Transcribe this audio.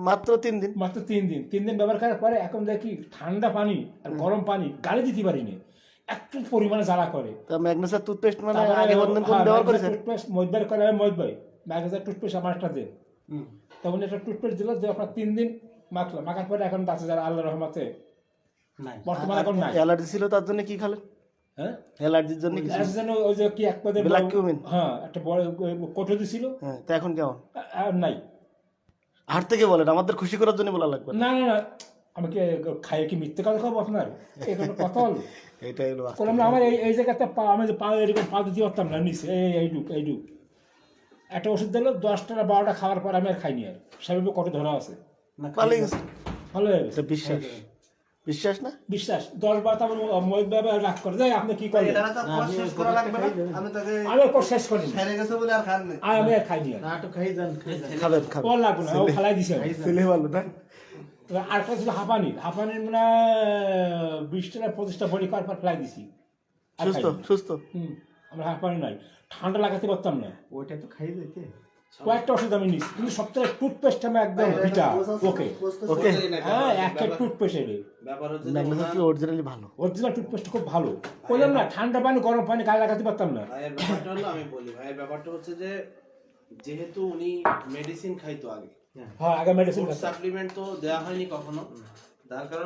মাত্র 3 দিন। মাত্র 3 দিন। 3 দিন ব্যবহার করার পরে এখন দেখি ঠান্ডা পানি আর গরম পানি গালে দিতে পারিনি, এত পরিমাণে জ্বালা করে। তা ম্যাগনেসিয়াম টুথপেস্ট মানে তারপরে আগে বন্ধন কোন ব্যবহার করেছেন? টুথপেস্ট মহিত করে মহিত ভাই ম্যাগনেসিয়াম টুথপেস্ট আমার একটা দেন। তখন একটা টুথপেস্ট দিল, যে আপনার 3 দিন মাখলাম, মাখার পরে এখন বাচ্চা যারা আল্লাহ রহমতে বর্তমানে এখন নাই। অ্যালার্জি ছিল তার জন্য কি খেলেন? হ্যাঁ, অ্যালার্জির জন্য কি? এর জন্য ওই যে কি এক পদে ব্ল্যাক কিউমিন। হ্যাঁ একটা বড় কোটো দিছিল, হ্যাঁ, তা এখন কেমন? আর নাই। হাট থেকে বলেন, আমাদের খুশি করার জন্য বলা লাগবে না। না না না, আমাকে খাইয়ে কি মিথ্যে কথা খাবো আপনার? এখানে কথা হলো এটাই হলো করলাম না। আমার এই জায়গাতে পা, আমি যে পা এরকম পা দিতে পারতাম না নিচে, এইটুক একটা ওষুধ দিল, 10টা না 12টা খাওয়ার পর আমি আর খাইনি, আর সেভাবে কটে ধরা আছে, পালিয়ে গেছে। ভালো হয়ে গেছে। এটা বিশ্বাস, বিশ্বাস না? বিশ্বাস 10 বার তো আমার মহিত ভাবে রাগ করে দেয়, আপনি কি করেন? আমি আর কোর্স শেষ করিনি, আমি আর খাইনি, খাবেন খাবেন, ওর লাগবে না, ও ফালাই দিছে। ছেলে ভালো না? আর একটা ছিল হাঁপানির মানে 20টা না 25টা বড়ি করার পর ফেলাই দিছি। আর সুস্থ খাইনি। সুস্থ। আমার হাঁপানি নাই, ঠান্ডা লাগাতে পারতাম না। ওইটা তো খাই দিতে কয়েকটা ওষুধ আমি নিচ্ছি, কিন্তু সপ্তাহে টুথপেস্ট আমি একদম ভিটা ওকে ওকে। হ্যাঁ, একটা টুথপেস্ট এনে ব্যাপার হচ্ছে যে ম্যাগনেসিয়াম কি অরিজিনালি ভালো? অরিজিনাল টুথপেস্ট খুব ভালো। বললাম না, ঠান্ডা পানি গরম পানি গায়ে লাগাতে পারতাম না। ভাইয়ের ব্যাপারটা হলো, আমি বলি ভাইয়ের ব্যাপারটা হচ্ছে যে যেহেতু উনি মেডিসিন খাইতো আগে, হ্যাঁ, আগে মেডিসিন সাপ্লিমেন্ট তো দেওয়া হয়নি কখনো, তার কারণে